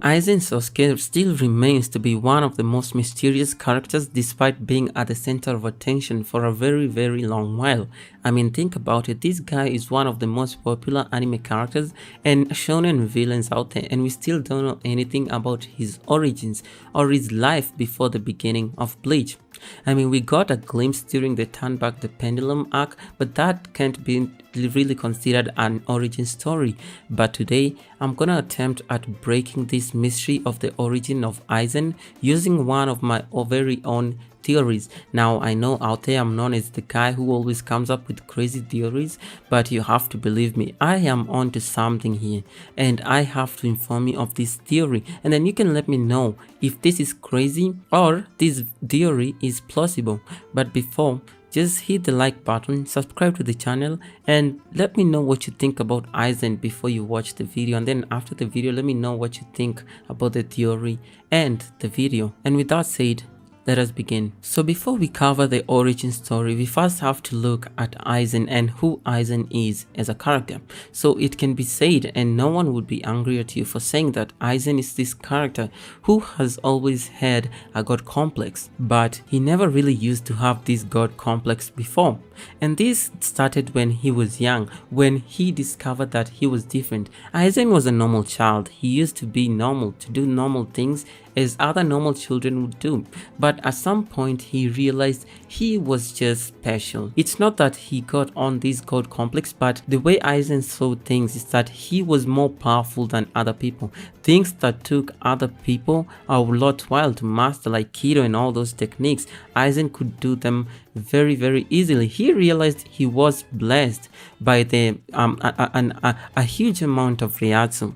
AIZEN SOSUKE still remains to be one of the most mysterious characters despite being at the center of attention for a very long while. I mean, think about it, this guy is one of the most popular anime characters and shounen villains out there, and we still don't know anything about his origins or his life before the beginning of Bleach. I mean, we got a glimpse during the Turn Back the Pendulum arc, but that can't be really considered an origin story. But today, I'm gonna attempt at breaking this mystery of the origin of AIZEN using one of my very own theories. Now, I know out there I'm known as the guy who always comes up with crazy theories, but you have to believe me, I am onto something here, and I have to inform you of this theory, and then you can let me know if this is crazy or this theory is plausible. But before, just hit the like button, subscribe to the channel, and let me know what you think about AIZEN before you watch the video, and then after the video let me know what you think about the theory and the video. And with that said, let us begin. So before we cover the origin story, we first have to look at AIZEN and who AIZEN is as a character. So it can be said, and no one would be angry at you for saying, that AIZEN is this character who has always had a god complex, but he never really used to have this god complex before. And this started when he was young, when he discovered that he was different. AIZEN was a normal child. He used to be normal, to do normal things as other normal children would do, but at some point he realized he was just special. It's not that he got on this god complex, but the way AIZEN saw things is that he was more powerful than other people. Things that took other people a lot while to master, like Kido and all those techniques, AIZEN could do them very easily. He realized he was blessed by the a huge amount of Ryatsu.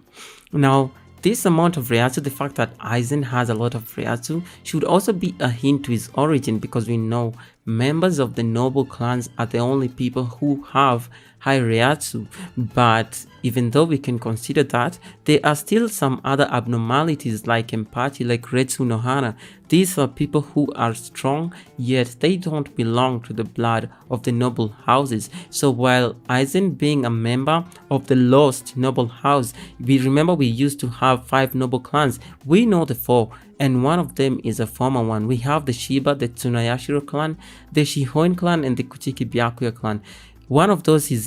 Now, this amount of Ryatsu, the fact that AIZEN has a lot of Ryatsu, should also be a hint to his origin, because we know members of the noble clans are the only people who have high Ryatsu. But even though we can consider that, there are still some other abnormalities like empathy, like Retsu no Hana. These are people who are strong, yet they don't belong to the blood of the noble houses. So while AIZEN being a member of the lost noble house, we remember we used to have 5 noble clans. We know the 4, and one of them is a former one. We have the Shiba, the Tsunayashiro clan, the Shihoin clan, and the Kuchiki Byakuya clan. One of those is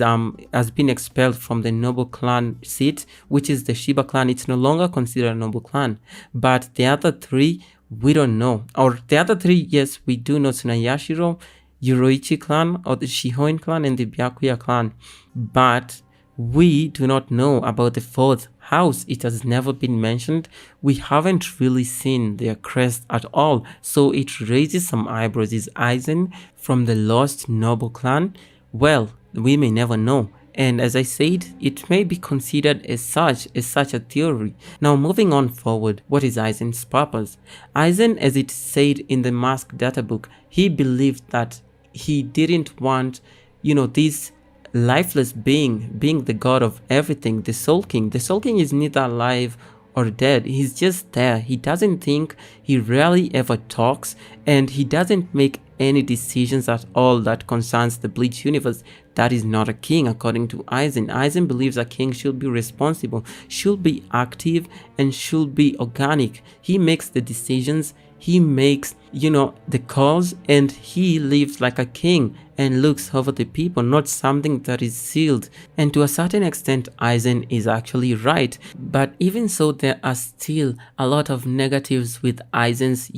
has been expelled from the noble clan seat, which is the Shiba clan. It's no longer considered a noble clan. But the other 3, we don't know. Or the other 3, yes, we do know: Tsunayashiro, Yoroichi clan, or the Shihoin clan, and the Byakuya clan. But we do not know about the 4th house. It has never been mentioned. We haven't really seen their crest at all. So it raises some eyebrows. Is AIZEN from the lost noble clan? Well, we may never know. And as I said, it may be considered as such a theory. Now, moving on forward, what is AIZEN's purpose? AIZEN, as it said in the Mask data book, he believed that he didn't want, this lifeless being the god of everything, the Soul King. The Soul King is neither alive or dead. He's just there. He doesn't think, he rarely ever talks, and he doesn't make any decisions at all that concerns the Bleach universe. That is not a king according to AIZEN. AIZEN believes a king should be responsible, should be active, and should be organic. He makes the decisions, he makes, the calls, and he lives like a king and looks over the people, not something that is sealed. And to a certain extent, AIZEN is actually right. But even so, there are still a lot of negatives with AIZEN's,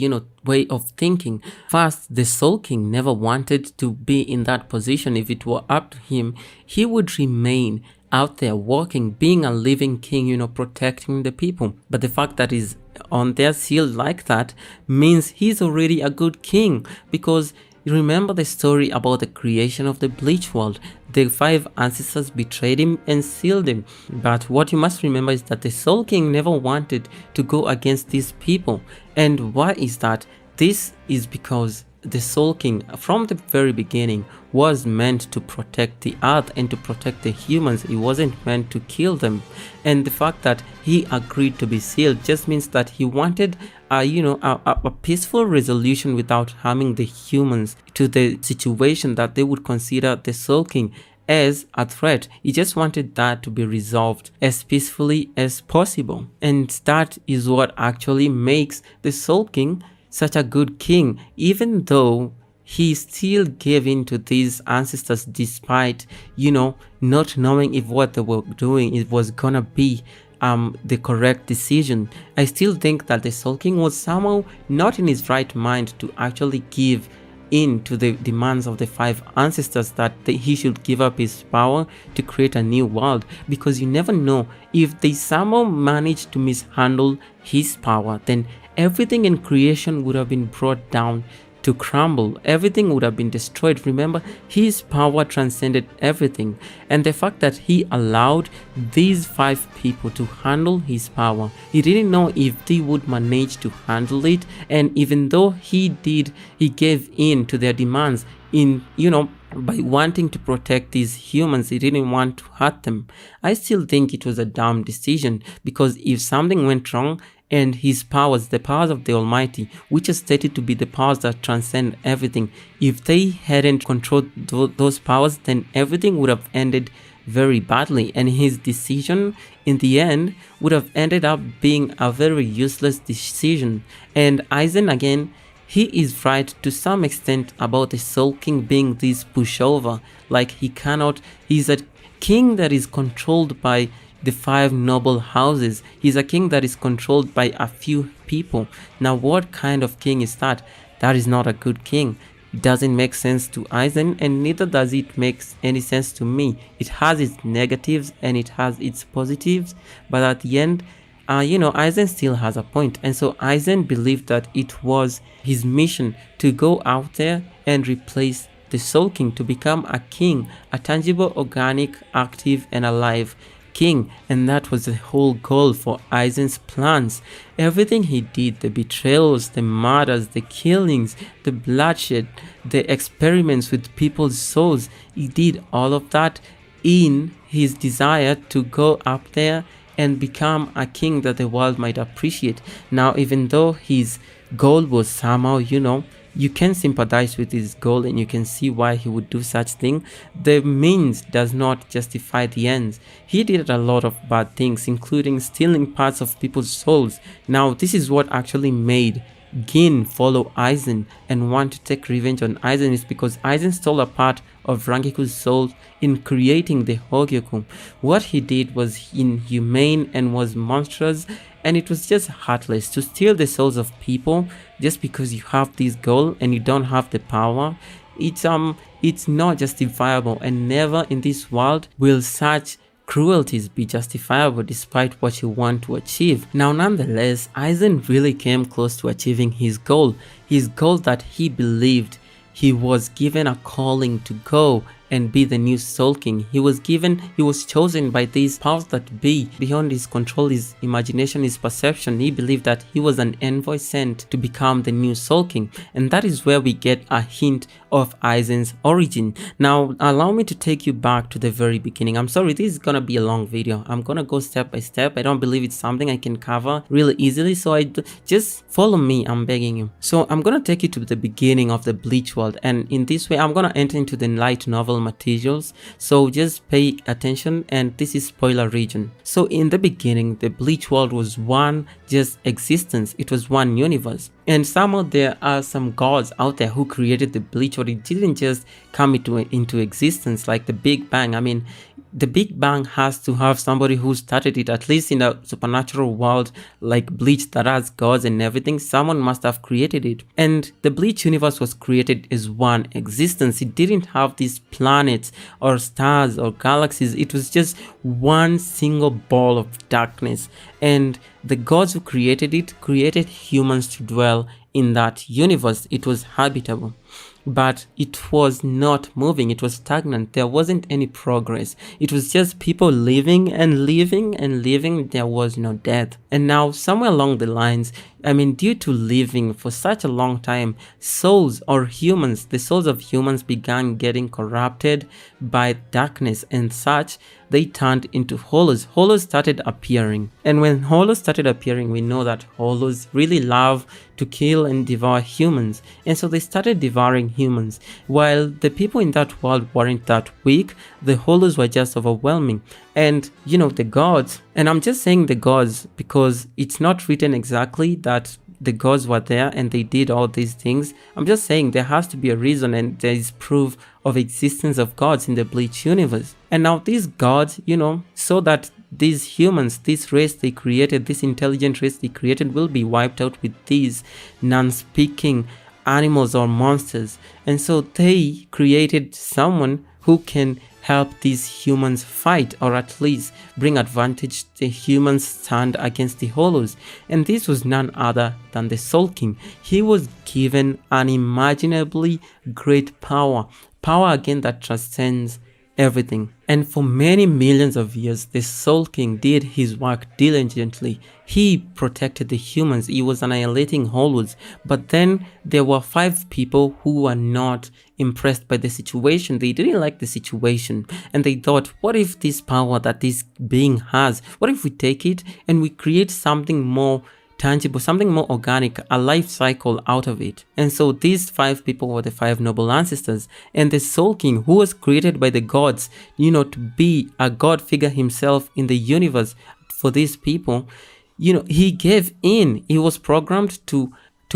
way of thinking. First, the Soul King never wanted to be in that position. If it were up to him, he would remain out there walking, being a living king, protecting the people. But the fact that he's on their seal like that means he's already a good king, because you remember the story about the creation of the Bleach world. The 5 ancestors betrayed him and sealed him. But what you must remember is that the Soul King never wanted to go against these people. And why is that? This is because the Soul King, from the very beginning, was meant to protect the earth and to protect the humans. It wasn't meant to kill them. And the fact that he agreed to be sealed just means that he wanted a peaceful resolution without harming the humans to the situation that they would consider the Soul King as a threat. He just wanted that to be resolved as peacefully as possible. And that is what actually makes the Soul King such a good king, even though he still gave in to these ancestors despite, not knowing if what they were doing it was gonna be the correct decision. I still think that the Soul King was somehow not in his right mind to actually give in to the demands of the 5 ancestors that he should give up his power to create a new world, because you never know, if they somehow managed to mishandle his power, then everything in creation would have been brought down to crumble. Everything would have been destroyed. Remember, his power transcended everything, and the fact that he allowed these 5 people to handle his power, he didn't know if they would manage to handle it. And even though he gave in to their demands in, by wanting to protect these humans, he didn't want to hurt them. I still think it was a dumb decision, because if something went wrong, and his powers, the powers of the Almighty, which is stated to be the powers that transcend everything, if they hadn't controlled those powers, then everything would have ended very badly, and his decision in the end would have ended up being a very useless decision. And Aizen, again, he is right to some extent about the Soul King being this pushover. Like, he's a king that is controlled by the 5 noble houses. He's a king that is controlled by a few people. Now, what kind of king is that? That is not a good king. It doesn't make sense to Aizen, and neither does it make any sense to me. It has its negatives and it has its positives, but at the end, Aizen still has a point. And so Aizen believed that it was his mission to go out there and replace the Soul King, to become a king, a tangible, organic, active, and alive king. And that was the whole goal for Aizen's plans. Everything he did, the betrayals, the murders, the killings, the bloodshed, the experiments with people's souls, he did all of that in his desire to go up there and become a king that the world might appreciate. Now, even though his goal was somehow, you can sympathize with his goal and you can see why he would do such thing, the means does not justify the ends. He did a lot of bad things, including stealing parts of people's souls. Now, this is what actually made Gin follow Aizen and want to take revenge on Aizen, is because Aizen stole a part of Rangiku's soul in creating the Hogyoku. What he did was inhumane and was monstrous, and it was just heartless to steal the souls of people just because you have this goal and you don't have the power. It's not justifiable, and never in this world will such cruelties be justifiable despite what you want to achieve. Now, nonetheless, Aizen really came close to achieving his goal that he believed he was given a calling to go and be the new Soul King. He was chosen by these powers that be beyond his control, his imagination, his perception. He believed that he was an envoy sent to become the new Soul King, and that is where we get a hint of Aizen's origin. Now, allow me to take you back to the very beginning. I'm sorry, this is gonna be a long video. I'm gonna go step by step. I don't believe it's something I can cover really easily, so just follow me, I'm begging you. So I'm gonna take you to the beginning of the Bleach world, and in this way I'm gonna enter into the light novel materials, so just pay attention, and this is spoiler region. So in the beginning, the Bleach world was one just existence. It was one universe, and somehow there are some gods out there who created the Bleach world. It didn't just come into existence like the Big Bang. I mean, the Big Bang has to have somebody who started it, at least in a supernatural world like Bleach that has gods and everything. Someone must have created it, and the Bleach universe was created as one existence. It didn't have these planets or stars or galaxies. It was just one single ball of darkness, and the gods who created it created humans to dwell in that universe. It was habitable, but it was not moving. It was stagnant. There wasn't any progress. It was just people living and living and living. There was no death. And now, somewhere along the lines, I mean, due to living for such a long time, souls or humans, the souls of humans began getting corrupted by darkness and such. They turned into hollows. Hollows started appearing. And when hollows started appearing, we know that hollows really love to kill and devour humans. And so they started devouring humans. While the people in that world weren't that weak, the hollows were just overwhelming. And the gods, and I'm just saying the gods because it's not written exactly that the gods were there and they did all these things. I'm just saying there has to be a reason, and there is proof of existence of gods in the Bleach universe. And now these gods, so that these humans, this race they created, this intelligent race they created, will be wiped out with these non-speaking animals or monsters. And so they created someone who can help these humans fight, or at least bring advantage the humans stand against the hollows. And this was none other than the Soul King. He was given unimaginably great power again that transcends everything. And for many millions of years, the Soul King did his work diligently. He protected the humans. He was annihilating hollows. But then there were 5 people who were not impressed by the situation. They didn't like the situation. And they thought, what if this power that this being has, what if we take it and we create something more tangible, something more organic, a life cycle out of it? And so these 5 people were the 5 noble ancestors, and the Soul King, who was created by the gods, to be a god figure himself in the universe for these people, he gave in. He was programmed to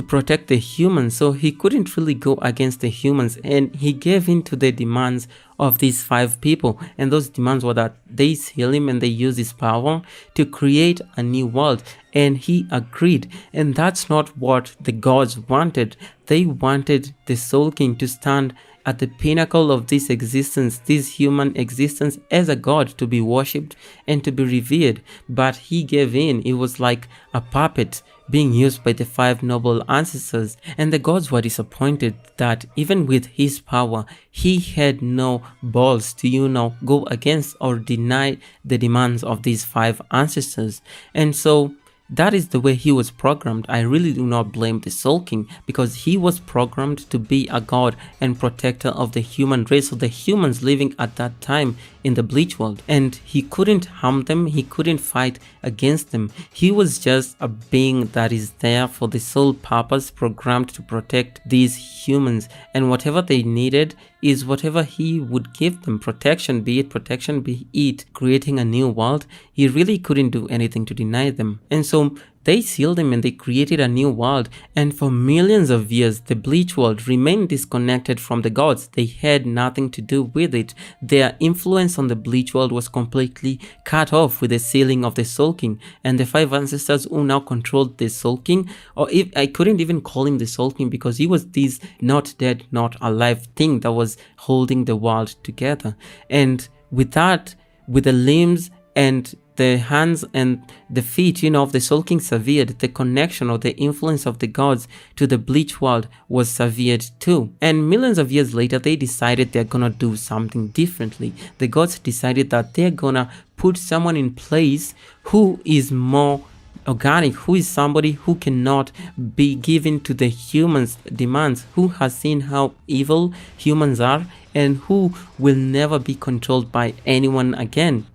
protect the humans, so he couldn't really go against the humans, and he gave in to the demands of these 5 people. And those demands were that they heal him and they use his power to create a new world, and he agreed. And that's not what the gods wanted. They wanted the Soul King to stand at the pinnacle of this existence, this human existence, as a god to be worshipped and to be revered. But he gave in. It was like a puppet being used by the 5 noble ancestors, and the gods were disappointed that even with his power, he had no balls to go against or deny the demands of these 5 ancestors. And so that is the way he was programmed. I really do not blame the Soul King, because he was programmed to be a god and protector of the human race, of the humans living at that time in the Bleach world. And he couldn't harm them, he couldn't fight against them. He was just a being that is there for the sole purpose, programmed to protect these humans, and whatever they needed is whatever he would give them. Protection, be it creating a new world. He really couldn't do anything to deny them. And so they sealed him and they created a new world, and for millions of years the Bleach world remained disconnected from the gods. They had nothing to do with it. Their influence on the Bleach world was completely cut off with the sealing of the Soul King, and the 5 ancestors who now controlled the Soul King, or if I couldn't even call him the Soul King because he was this not dead, not alive thing that was holding the world together. And with that, with the limbs and the hands and the feet, of the Soul King severed, the connection or the influence of the gods to the Bleach world was severed too. And millions of years later, they decided they're gonna do something differently. The gods decided that they're gonna put someone in place who is more organic, who is somebody who cannot be given to the humans' demands, who has seen how evil humans are, and who will never be controlled by anyone again.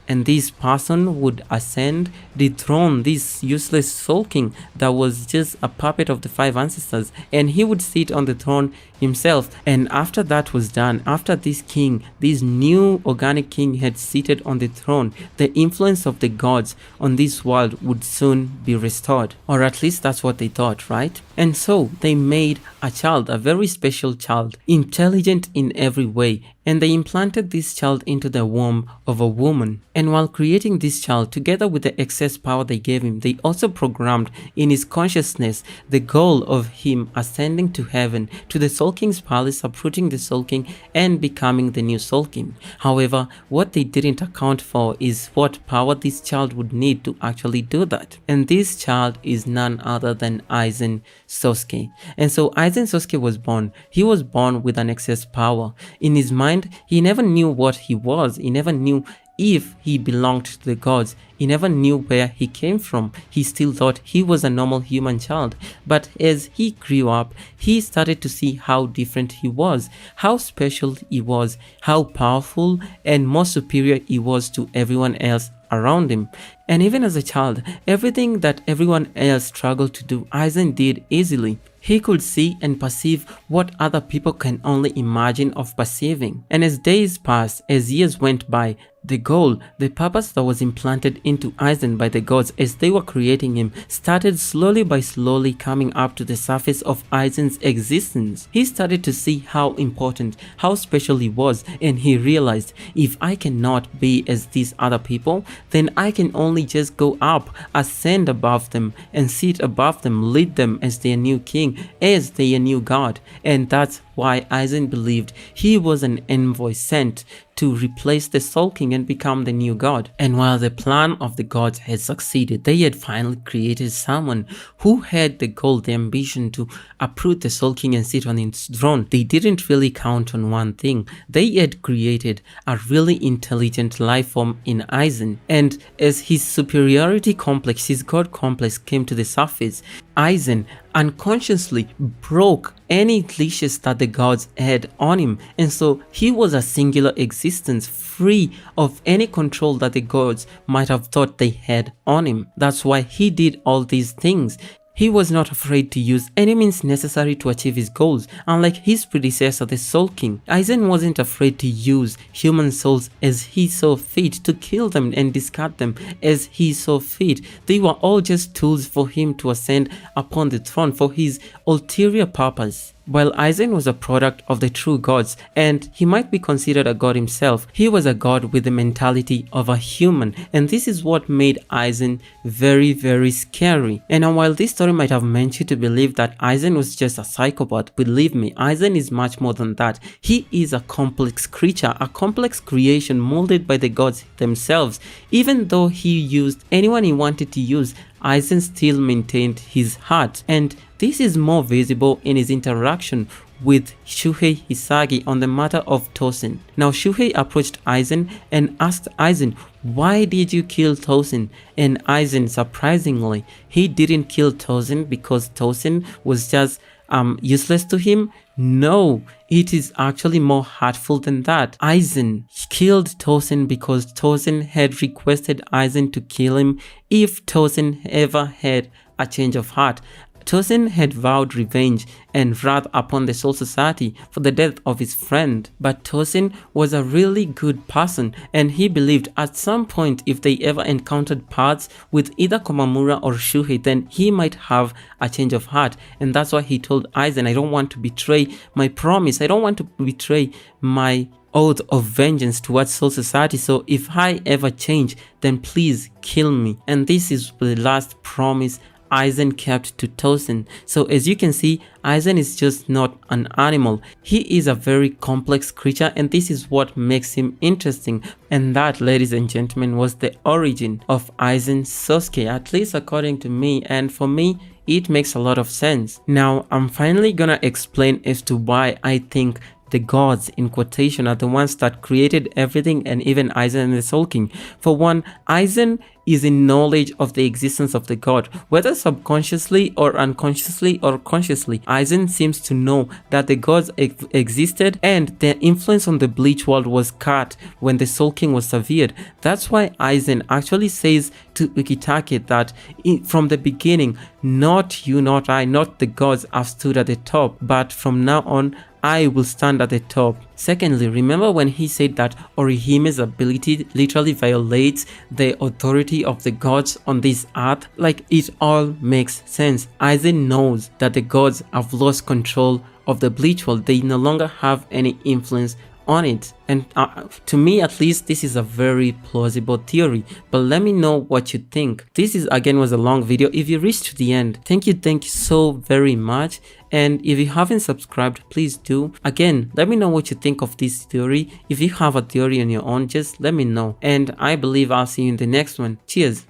And this person would ascend, dethrone this useless Soul King that was just a puppet of the 5 ancestors, and he would sit on the throne himself. And after that was done, after this king, this new organic king had seated on the throne, the influence of the gods on this world would soon be restored, or at least that's what they thought, right? And so they made a child, a very special child, intelligent in every way, and they implanted this child into the womb of a woman. And while creating this child, together with the excess power they gave him, they also programmed in his consciousness the goal of him ascending to heaven, to the Soul King's palace, uprooting the Soul King and becoming the new Soul King. However, what they didn't account for is what power this child would need to actually do that. And this child is none other than AIZEN Sosuke. And so AIZEN Sosuke was born. He was born with an excess power. In his mind, he never knew what he was. He never knew if he belonged to the gods. He never knew where he came from. He still thought he was a normal human child. But as he grew up, he started to see how different he was, how special he was, how powerful and more superior he was to everyone else around him. And even as a child, everything that everyone else struggled to do, Aizen did easily. He could see and perceive what other people can only imagine of perceiving. And as days passed, as years went by, the goal, the purpose that was implanted into Aizen by the gods as they were creating him, started slowly by slowly coming up to the surface of Aizen's existence. He started to see how important, how special he was, and he realized, if I cannot be as these other people, then I can only just go up, ascend above them, and sit above them, lead them as their new king, as their new god. And that's why Aizen believed he was an envoy sent to replace the Soul King and become the new god. And while the plan of the gods had succeeded, they had finally created someone who had the goal, the ambition to uproot the Soul King and sit on his throne. They didn't really count on one thing. They had created a really intelligent life form in Aizen. And as his superiority complex, his god complex came to the surface, Aizen unconsciously broke any leashes that the gods had on him, and so he was a singular existence, free of any control that the gods might have thought they had on him. That's why he did all these things. He was not afraid to use any means necessary to achieve his goals. Unlike his predecessor, the Soul King, Aizen wasn't afraid to use human souls as he saw fit, to kill them and discard them as he saw fit. They were all just tools for him to ascend upon the throne for his ulterior purpose. While Aizen was a product of the true gods, and he might be considered a god himself, he was a god with the mentality of a human, and this is what made Aizen very, very scary. And while this story might have meant you to believe that Aizen was just a psychopath, believe me, Aizen is much more than that. He is a complex creature, a complex creation molded by the gods themselves. Even though he used anyone he wanted to use, Aizen still maintained his heart, and this is more visible in his interaction with Shuhei Hisagi on the matter of Tosen. Now Shuhei approached Aizen and asked Aizen, "Why did you kill Tosen?" And Aizen, surprisingly, he didn't kill Tosen because Tosen was just useless to him. No, it is actually more hurtful than that. Aizen killed Tosen because Tosen had requested Aizen to kill him if Tosen ever had a change of heart. Tosen had vowed revenge and wrath upon the Soul Society for the death of his friend, but Tosen was a really good person, and he believed at some point if they ever encountered paths with either Komamura or Shuhei, then he might have a change of heart. And that's why he told Aizen, "I don't want to betray my promise, I don't want to betray my oath of vengeance towards Soul Society, so if I ever change, then please kill me." And this is the last promise Aizen kept to Tosen. So as you can see, Aizen is just not an animal. He is a very complex creature, and this is what makes him interesting. And that, ladies and gentlemen, was the origin of Aizen Sosuke, at least according to me, and for me, it makes a lot of sense. Now, I'm finally gonna explain as to why I think the gods in quotation are the ones that created everything, and even Aizen and the Soul King. For one, Aizen is in knowledge of the existence of the god, whether subconsciously or unconsciously or consciously. Aizen seems to know that the gods existed and their influence on the Bleach world was cut when the Soul King was severed. That's why Aizen actually says to Ukitake that from the beginning, not you, not I, not the gods have stood at the top, but from now on, I will stand at the top. Secondly, remember when he said that Orihime's ability literally violates the authority of the gods on this earth? Like, it all makes sense. Aizen knows that the gods have lost control of the Bleach world. They no longer have any influence on it, and to me at least, this is a very plausible theory, but let me know what you think. This is again was a long video. If you reached to the end, thank you so very much, and if you haven't subscribed, please do. Again, let me know what you think of this theory. If you have a theory on your own, just let me know, and I believe I'll see you in the next one. Cheers.